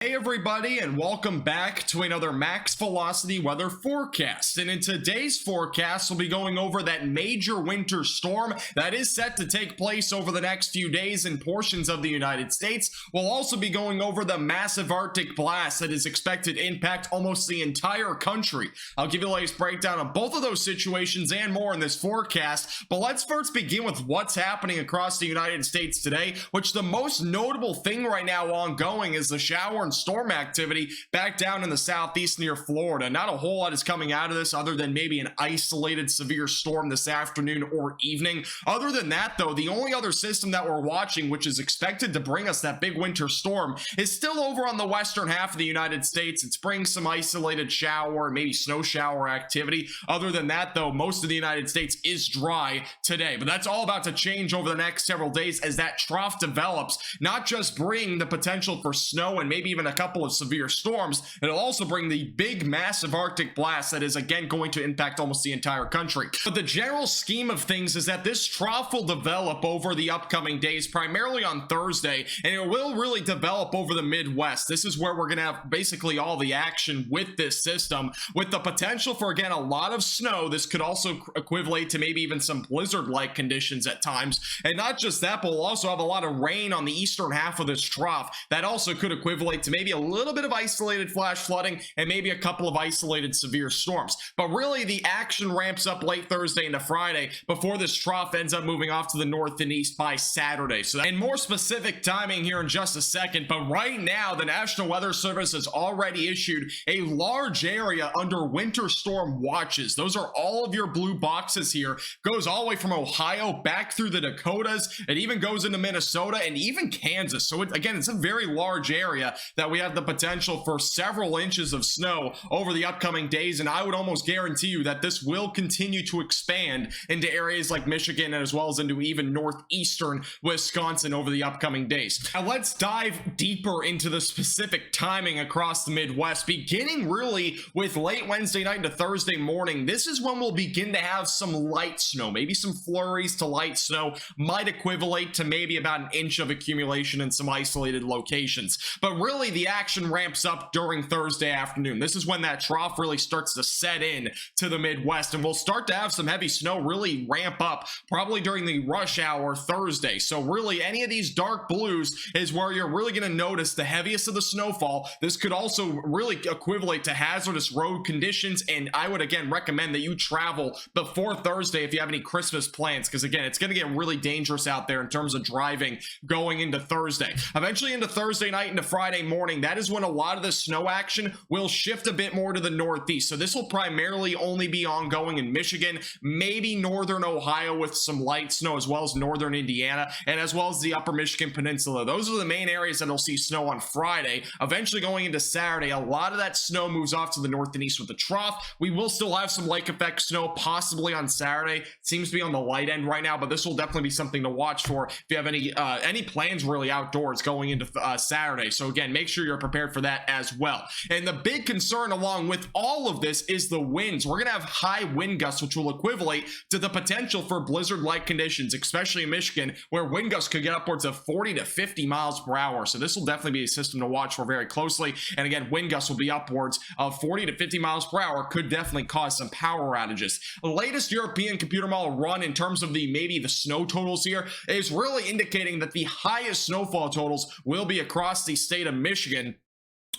Hey everybody, and welcome back to another Max Velocity weather forecast. And in today's forecast, we'll be going over that major winter storm that is set to take place over the next few days in portions of the United States. We'll also be going over the massive Arctic blast that is expected to impact almost the entire country. I'll give you the latest breakdown of both of those situations and more in this forecast. But let's first begin with what's happening across the United States today, which the most notable thing right now ongoing is the shower and storm activity back down in the southeast near Florida. Not a whole lot is coming out of this other than maybe an isolated severe storm this afternoon or evening. Other than that, though, the only other system that we're watching, which is expected to bring us that big winter storm, is still over on the western half of the United States. It's bringing some isolated shower, maybe snow shower activity. Other than that, though, most of the United States is dry today. But that's all about to change over the next several days as that trough develops, not just bring the potential for snow and maybe even a couple of severe storms. It'll also bring the big massive Arctic blast that is again going to impact almost the entire country. But the general scheme of things is that this trough will develop over the upcoming days, primarily on Thursday, and it will really develop over the Midwest. This is where we're going to have basically all the action with this system, with the potential for again a lot of snow. This could also equivalent to maybe even some blizzard-like conditions at times, and not just that, but we'll also have a lot of rain on the eastern half of this trough that also could equivalent to maybe a little bit of isolated flash flooding and maybe a couple of isolated severe storms. But really the action ramps up late Thursday into Friday before this trough ends up moving off to the north and east by Saturday. So and more specific timing here in just a second, but right now the National Weather Service has already issued a large area under winter storm watches. Those are all of your blue boxes here. Goes all the way from Ohio back through the Dakotas. It even goes into Minnesota and even Kansas. So again, it's a very large area that we have the potential for several inches of snow over the upcoming days, and I would almost guarantee you that this will continue to expand into areas like Michigan as well as into even northeastern Wisconsin over the upcoming days. Now let's dive deeper into the specific timing across the Midwest, beginning really with late Wednesday night into Thursday morning. This is when we'll begin to have some light snow, maybe some flurries to light snow, might equivalent to maybe about an inch of accumulation in some isolated locations. But really the action ramps up during Thursday afternoon. This is when that trough really starts to set in to the Midwest, and we'll start to have some heavy snow really ramp up probably during the rush hour Thursday. So really any of these dark blues is where you're really going to notice the heaviest of the snowfall. This could also really equivalent to hazardous road conditions, and I would again recommend that you travel before Thursday if you have any Christmas plans, because again it's going to get really dangerous out there in terms of driving going into Thursday. Eventually into Thursday night into Friday morning, that is when a lot of the snow action will shift a bit more to the northeast. So this will primarily only be ongoing in Michigan, maybe northern Ohio with some light snow, as well as northern Indiana, and as well as the upper Michigan Peninsula. Those are the main areas that'll see snow on Friday. Eventually going into Saturday, a lot of that snow moves off to the north and east with the trough. We will still have some lake effect snow possibly on Saturday. It seems to be on the light end right now, but this will definitely be something to watch for if you have any plans really outdoors going into Saturday. So again, make sure you're prepared for that as well. And the big concern along with all of this is the winds. We're going to have high wind gusts, which will equivalent to the potential for blizzard-like conditions, especially in Michigan, where wind gusts could get upwards of 40 to 50 miles per hour. So this will definitely be a system to watch for very closely. And again, wind gusts will be upwards of 40 to 50 miles per hour, could definitely cause some power outages. The latest European computer model run in terms of maybe the snow totals here is really indicating that the highest snowfall totals will be across the state of Michigan,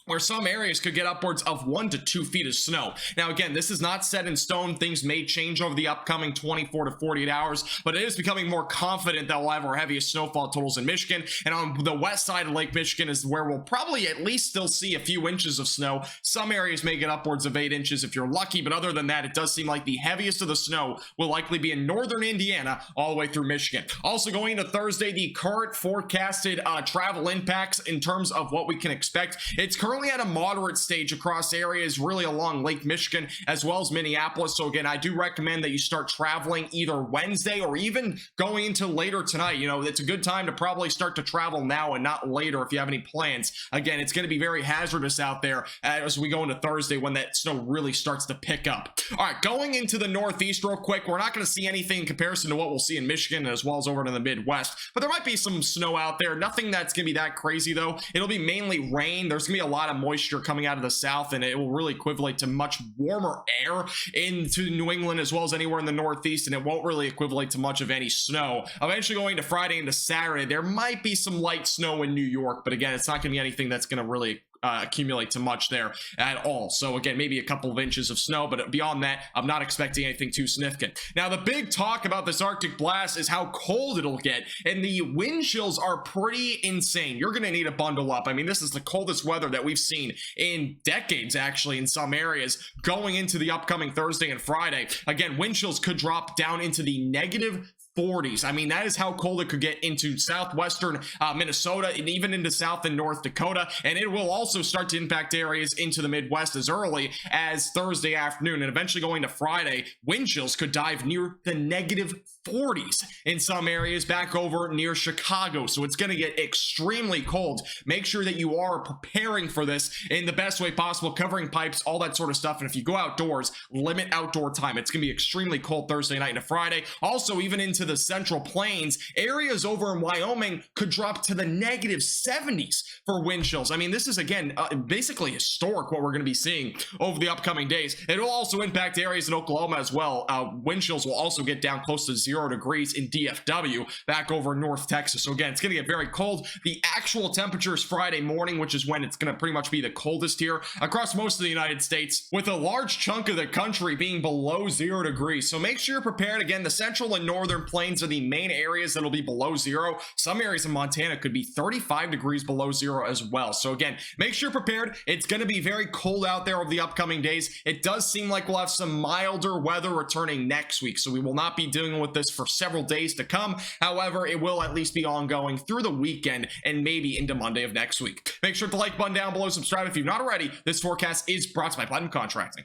where some areas could get upwards of 1 to 2 feet of snow. Now again, this is not set in stone. Things may change over the upcoming 24 to 48 hours, but it is becoming more confident that we'll have our heaviest snowfall totals in Michigan. And on the west side of Lake Michigan is where we'll probably at least still see a few inches of snow. Some areas may get upwards of 8 inches if you're lucky, but other than that, it does seem like the heaviest of the snow will likely be in northern Indiana all the way through Michigan. Also going into Thursday, the current forecasted travel impacts in terms of what we can expect. It's currently currently at a moderate stage across areas really along Lake Michigan as well as Minneapolis. So again, I do recommend that you start traveling either Wednesday or even going into later tonight. You know, it's a good time to probably start to travel now and not later if you have any plans. Again, it's going to be very hazardous out there as we go into Thursday when that snow really starts to pick up. All right, going into the Northeast real quick, we're not going to see anything in comparison to what we'll see in Michigan as well as over to the Midwest, but there might be some snow out there. Nothing that's going to be that crazy though. It'll be mainly rain. There's going to be a lot of moisture coming out of the south, and it will really equivalent to much warmer air into New England as well as anywhere in the Northeast, and it won't really equivalent to much of any snow. Eventually going to Friday into Saturday, there might be some light snow in New York, but again, it's not going to be anything that's going to really accumulate to much there at all. So again, maybe a couple of inches of snow, but beyond that, I'm not expecting anything too significant. Now, the big talk about this Arctic blast is how cold it'll get, and the wind chills are pretty insane. You're going to need to bundle up. I mean, this is the coldest weather that we've seen in decades, actually, in some areas, going into the upcoming Thursday and Friday. Again, wind chills could drop down into the negative 40s. I mean, that is how cold it could get into southwestern Minnesota and even into South and North Dakota. And it will also start to impact areas into the Midwest as early as Thursday afternoon. And eventually going to Friday, wind chills could dive near the negative 40s in some areas back over near Chicago. So it's going to get extremely cold. Make sure that you are preparing for this in the best way possible, covering pipes, all that sort of stuff. And if you go outdoors, limit outdoor time. It's going to be extremely cold Thursday night into Friday. Also, even into the Central Plains, areas over in Wyoming could drop to the negative 70s for wind chills. I mean, this is, again, basically historic what we're going to be seeing over the upcoming days. It will also impact areas in Oklahoma as well. Wind chills will also get down close to 0 degrees in DFW back over North Texas. So again, it's going to get very cold. The actual temperature is Friday morning, which is when it's going to pretty much be the coldest here across most of the United States, with a large chunk of the country being below 0 degrees. So make sure you're prepared. Again, the central and northern plains are the main areas that'll be below 0. Some areas in Montana could be 35 degrees below 0 as well. So again, make sure you're prepared. It's going to be very cold out there over the upcoming days. It does seem like we'll have some milder weather returning next week, so we will not be dealing with this for several days to come. However, it will at least be ongoing through the weekend and maybe into Monday of next week. Make sure to like button down below, subscribe if you've not already. This forecast is brought to you by Platinum Contracting.